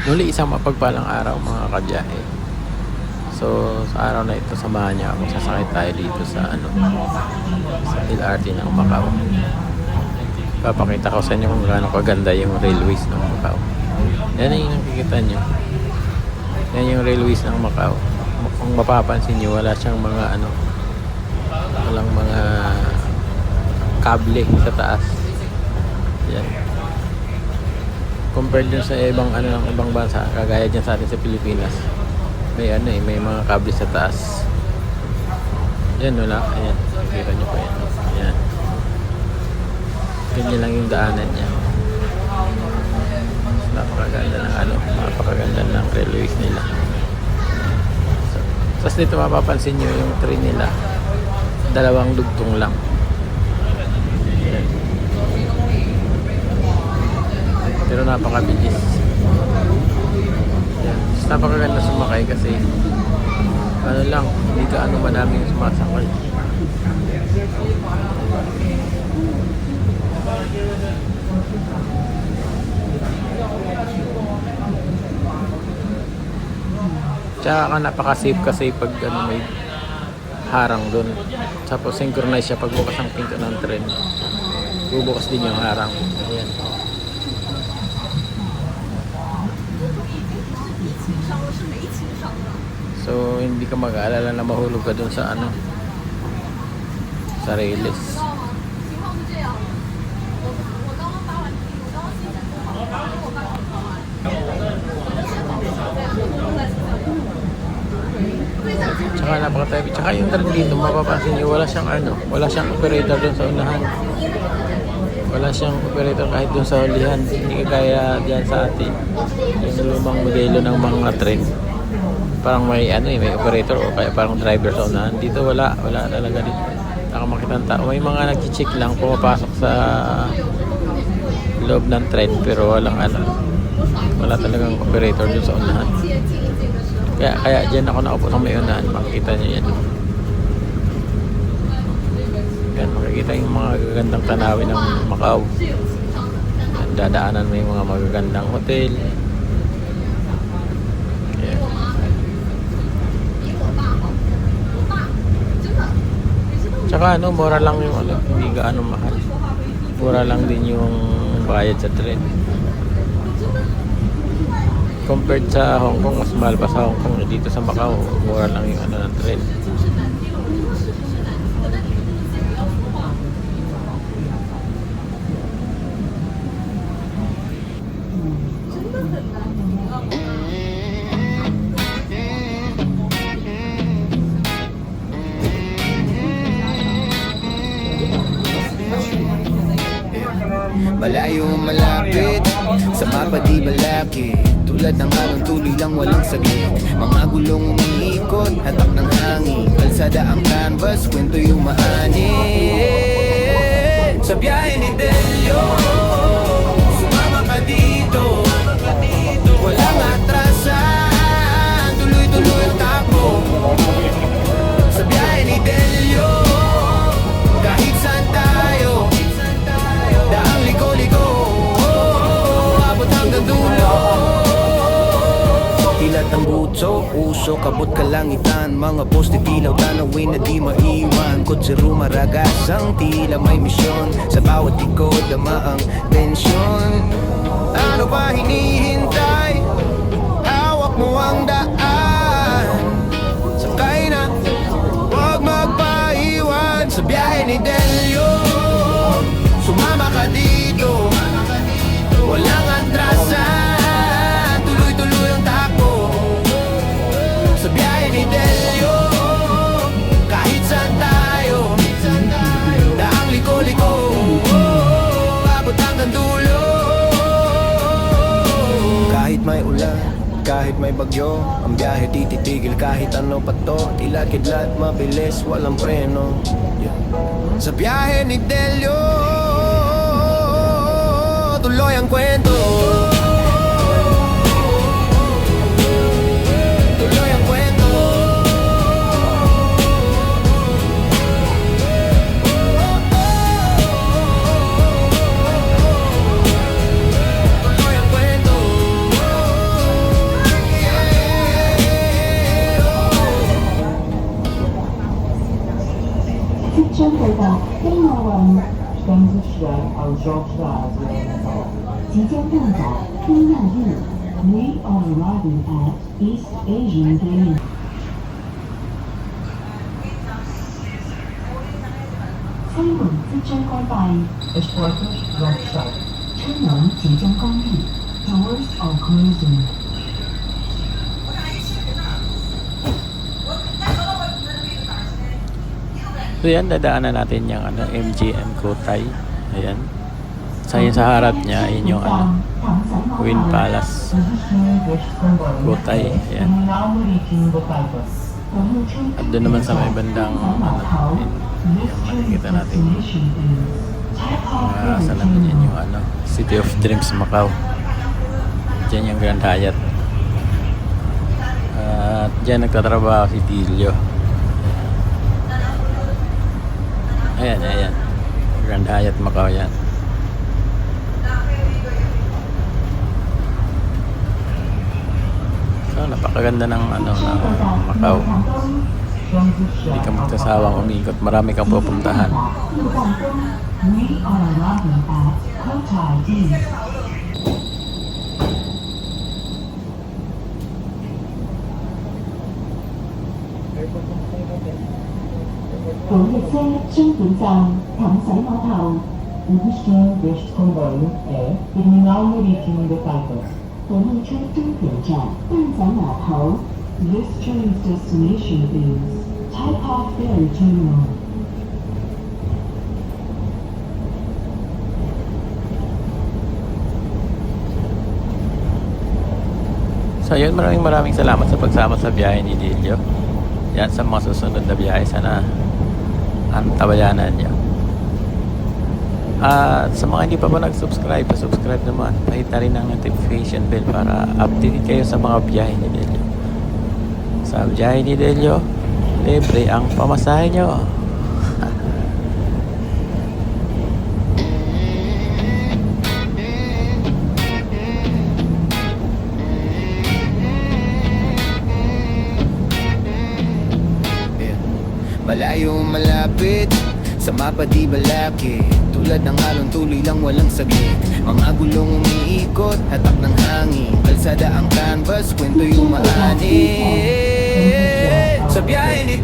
Muli isang mapagpalang araw mga kabiyahe. So sa araw na ito samahan niyo ako, sasakay tayo dito sa sa LRT ng Macau. Papakita ko sa inyo kung gaano kaganda yung railways ng Macau. Yan yung nakikita nyo. Yan yung railways ng Macau. Kung mapapansin nyo, wala siyang mga walang mga kable sa taas. Yan. Compared dun sa ibang ng ibang bansa, kagaya dyan sa atin sa Pilipinas, may may mga kable sa taas. Yan, wala. Ayan, kita nyo pa yan. Ayan. Ganyan lang yung daanan niya. Napakaganda ng napakaganda ng railways nila. Tapos dito mapapansin nyo yung train nila, dalawang dugtong lang. Pero napakabilis. Yan. Napakaganda sumakay kasi hindi ka madaming sumasakay. Tsaka napaka-safe kasi pag may harang doon. Tapos synchronize siya pagbukas ng pinto ng tren. Bubukas din yung harang. Ayan. So hindi ka mag-aalala na mahulog ka doon sa sa rails. Tsaka napaka-type. Tsaka yung tren dito, mapapansin nyo, wala siyang operator doon sa unahan. Wala siyang operator kahit doon sa hulihan. Hindi kaya diyan sa atin. Yung lumang modelo ng mga tren, parang may may operator o kaya parang driver sa unahan. Dito wala talaga dito. Nakamakita ng tao. May mga nag-check lang pumapasok sa loob ng tren, pero wala talagang operator doon sa unahan. Kaya dyan ako nakaupo sa may unahan. Makikita nyo yan. Yan, makikita yung mga gagandang tanawin ng Macau. Dadaanan mo yung mga magagandang hotel. Yan. Tsaka mura lang yung hindi gaano mahal. Mura lang din yung bayad sa tren. Compared sa Hong Kong, mas mahal pa sa Hong Kong. Dito sa Macau, mura lang yung ng tren. Malayo malapit, sa mapa di malaki. Tulad ng alon tuloy lang walang saglit. Mga gulong umiikot, hatak ng hangin. Kalsada ang canvas, kwento yung maanin. Sa biyahe ni Delio, sumama ka dito. Walang atrasan, tuloy-tuloy ang takbo. Sa biyahe ni Delio, kahit saan tayo, daang liko-liko, abot hanggang dulo. Ilat ang butso, usok, abot kalangitan. Mga poste tilaw, tanawin na di maiwan. Kotse rumaragas, ang tila may misyon. Sa bawat ikot, dama ang tensyon. Ano pa hinihintay? Hawak mo ang daan. Sakay na, huwag magpaiwan. Sa biyahe ni Delio, sumama ka dito. Walang atrasan, tuloy-tuloy ang takbo. Sa biyahe ni Delio, kahit saan tayo, daang liko-liko, abot hanggang dulo. Kahit may ulan, kahit may bagyo. Ang biyahe tititigil kahit ano pa to. Tila kidlat, mabilis, walang preno. Yeah. Sa biyahe ni Delio, tuloy ang kwento. Tuloy ang kwento. Tuloy ang kwento.真回到飞马湾，双子泉澳洲的即将到达菲亚路。We are arriving at East Asian Game。飞轮即將關閉 ，Exporters Roadside， 車輛即將關閉 ，Doors are closing。So yan, dadaanan natin yung MGM Kotay. Ayan. Sa yun sa harap niya, yun yung Wind Palace Kotay. Ayan. At doon naman sa may bandang yung makikita natin. Sa naman yan yung City of Dreams Macau. Diyan yung Grand Hyatt. At diyan nagtatrabaho si Dilio. Ayan, ayan. Grand Hyatt Macau yan. So, napakaganda ng ng Macau. Hindi ka magkasawang umikot. Marami kang pupuntahan. We are arriving at Cotai East。本列車將本站淡水碼頭。Ubusan West Convoy Air Terminal Maritim de Paipas。本列車終點站淡水碼頭。This train's destination is Tai Kok Ferry Terminal。So yun, maraming salamat sa pagsama sa biyahe ni Dilio. Yan, sa mga susunod na biyahe, sana ang tabayanan nyo. At sa mga hindi pa nag-subscribe, pa-subscribe naman. Pahit na rin ang notification bell para update kayo sa mga biyahe ni Delio. Sa biyahe ni Delio, libre ang pamasahe nyo. Malayo malapit, sa mapa di balaki. Tulad ng alon tuloy lang walang saglit. Mga gulong umiikot, hatak ng hangin. Kalsada ang canvas, kwento yung maani. Sa biyahe ni